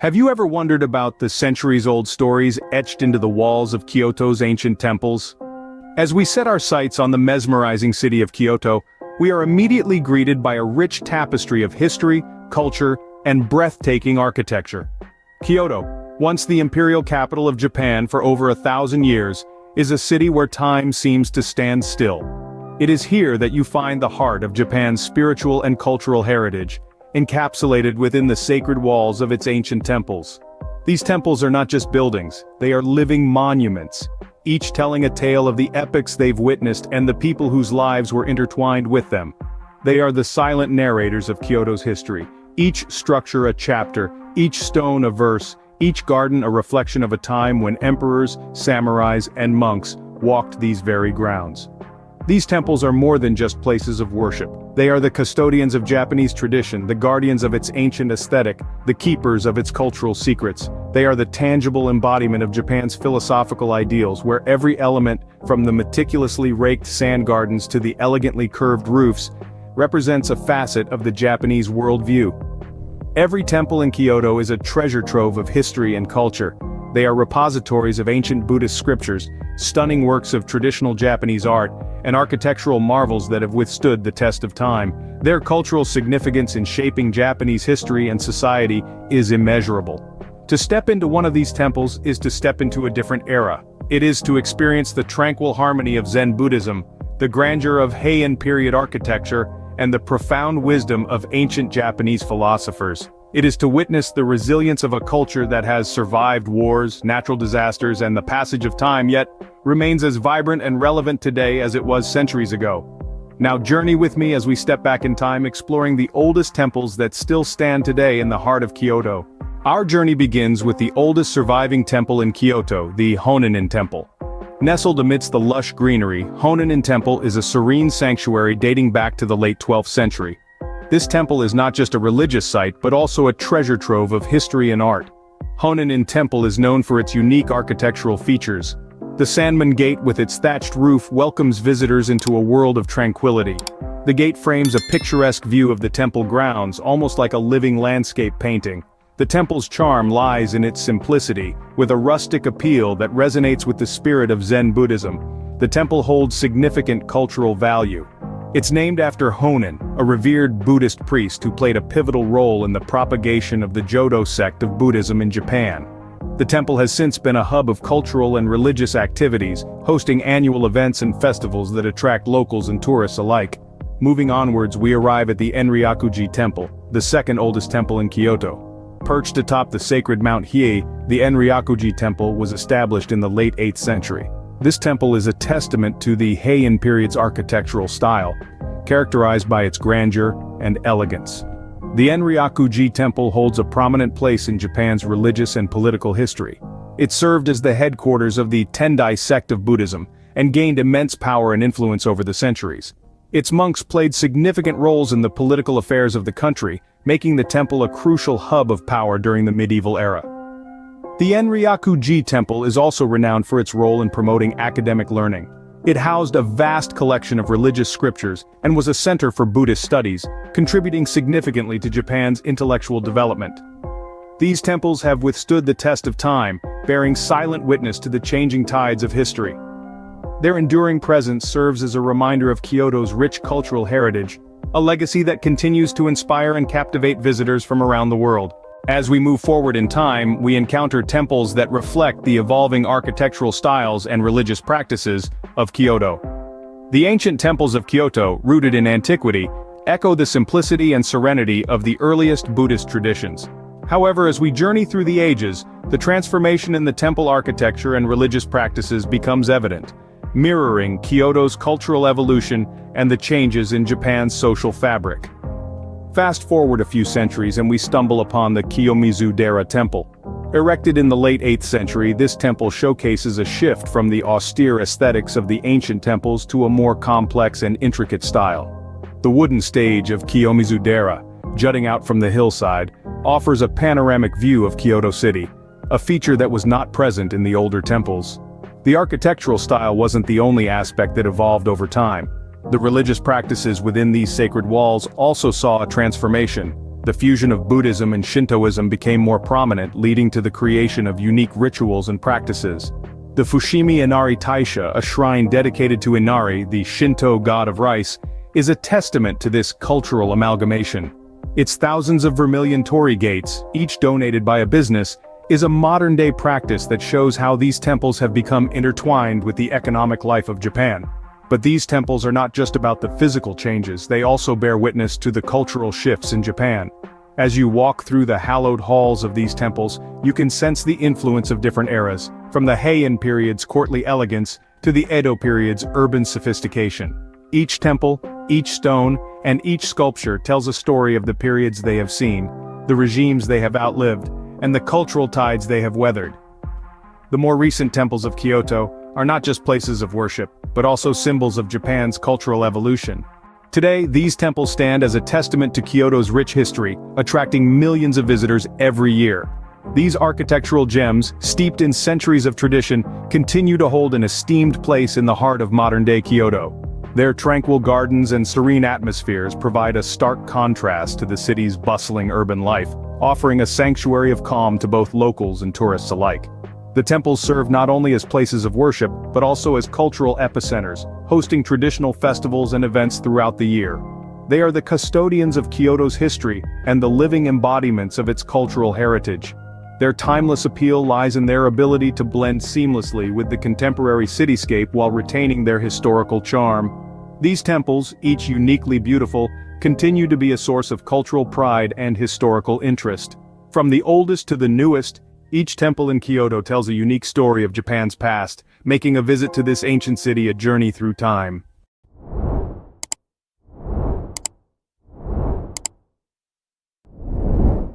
Have you ever wondered about the centuries-old stories etched into the walls of Kyoto's ancient temples? As we set our sights on the mesmerizing city of Kyoto, we are immediately greeted by a rich tapestry of history, culture, and breathtaking architecture. Kyoto, once the imperial capital of Japan for over 1,000 years, is a city where time seems to stand still. It is here that you find the heart of Japan's spiritual and cultural heritage, encapsulated within the sacred walls of its ancient temples. These temples are not just buildings, they are living monuments, each telling a tale of the epics they've witnessed and the people whose lives were intertwined with them. They are the silent narrators of Kyoto's history, each structure a chapter, each stone a verse, each garden a reflection of a time when emperors, samurais, and monks walked these very grounds. These temples are more than just places of worship. They are the custodians of Japanese tradition, the guardians of its ancient aesthetic, the keepers of its cultural secrets. They are the tangible embodiment of Japan's philosophical ideals, where every element, from the meticulously raked sand gardens to the elegantly curved roofs, represents a facet of the Japanese worldview. Every temple in Kyoto is a treasure trove of history and culture. They are repositories of ancient Buddhist scriptures, stunning works of traditional Japanese art, and architectural marvels that have withstood the test of time. Their cultural significance in shaping Japanese history and society is immeasurable. To step into one of these temples is to step into a different era. It is to experience the tranquil harmony of Zen Buddhism, the grandeur of Heian period architecture, and the profound wisdom of ancient Japanese philosophers. It is to witness the resilience of a culture that has survived wars, natural disasters, and the passage of time, yet remains as vibrant and relevant today as it was centuries ago. Now journey with me as we step back in time, exploring the oldest temples that still stand today in the heart of Kyoto. Our journey begins with the oldest surviving temple in Kyoto, the Honanin Temple. Nestled amidst the lush greenery, Honanin Temple is a serene sanctuary dating back to the late 12th century. This temple is not just a religious site but also a treasure trove of history and art. Honanin Temple is known for its unique architectural features. The Sanman Gate with its thatched roof welcomes visitors into a world of tranquility. The gate frames a picturesque view of the temple grounds, almost like a living landscape painting. The temple's charm lies in its simplicity, with a rustic appeal that resonates with the spirit of Zen Buddhism. The temple holds significant cultural value. It's named after Honin, a revered Buddhist priest who played a pivotal role in the propagation of the Jodo sect of Buddhism in Japan. The temple has since been a hub of cultural and religious activities, hosting annual events and festivals that attract locals and tourists alike. Moving onwards, we arrive at the Enryakuji Temple, the second oldest temple in Kyoto. Perched atop the sacred Mount Hiei, the Enryakuji Temple was established in the late 8th century. This temple is a testament to the Heian period's architectural style, characterized by its grandeur and elegance. The Enryakuji Temple holds a prominent place in Japan's religious and political history. It served as the headquarters of the Tendai sect of Buddhism, and gained immense power and influence over the centuries. Its monks played significant roles in the political affairs of the country, making the temple a crucial hub of power during the medieval era. The Enryakuji Temple is also renowned for its role in promoting academic learning. It housed a vast collection of religious scriptures and was a center for Buddhist studies, contributing significantly to Japan's intellectual development. These temples have withstood the test of time, bearing silent witness to the changing tides of history. Their enduring presence serves as a reminder of Kyoto's rich cultural heritage, a legacy that continues to inspire and captivate visitors from around the world. As we move forward in time, we encounter temples that reflect the evolving architectural styles and religious practices of Kyoto. The ancient temples of Kyoto, rooted in antiquity, echo the simplicity and serenity of the earliest Buddhist traditions. However, as we journey through the ages, the transformation in the temple architecture and religious practices becomes evident, mirroring Kyoto's cultural evolution and the changes in Japan's social fabric. Fast forward a few centuries and we stumble upon the Kiyomizu-dera Temple. Erected in the late 8th century, this temple showcases a shift from the austere aesthetics of the ancient temples to a more complex and intricate style. The wooden stage of Kiyomizu-dera, jutting out from the hillside, offers a panoramic view of Kyoto City, a feature that was not present in the older temples. The architectural style wasn't the only aspect that evolved over time. The religious practices within these sacred walls also saw a transformation. The fusion of Buddhism and Shintoism became more prominent, leading to the creation of unique rituals and practices. The Fushimi Inari Taisha, a shrine dedicated to Inari, the Shinto god of rice, is a testament to this cultural amalgamation. Its thousands of vermilion torii gates, each donated by a business, is a modern-day practice that shows how these temples have become intertwined with the economic life of Japan. But these temples are not just about the physical changes, they also bear witness to the cultural shifts in Japan. As you walk through the hallowed halls of these temples, you can sense the influence of different eras, from the Heian period's courtly elegance to the Edo period's urban sophistication. Each temple, each stone, and each sculpture tells a story of the periods they have seen, the regimes they have outlived, and the cultural tides they have weathered. The more recent temples of Kyoto are not just places of worship, but also symbols of Japan's cultural evolution. Today, these temples stand as a testament to Kyoto's rich history, attracting millions of visitors every year. These architectural gems, steeped in centuries of tradition, continue to hold an esteemed place in the heart of modern-day Kyoto. Their tranquil gardens and serene atmospheres provide a stark contrast to the city's bustling urban life, offering a sanctuary of calm to both locals and tourists alike. The temples serve not only as places of worship, but also as cultural epicenters, hosting traditional festivals and events throughout the year. They are the custodians of Kyoto's history and the living embodiments of its cultural heritage. Their timeless appeal lies in their ability to blend seamlessly with the contemporary cityscape while retaining their historical charm. These temples, each uniquely beautiful, continue to be a source of cultural pride and historical interest. From the oldest to the newest, each temple in Kyoto tells a unique story of Japan's past, making a visit to this ancient city a journey through time.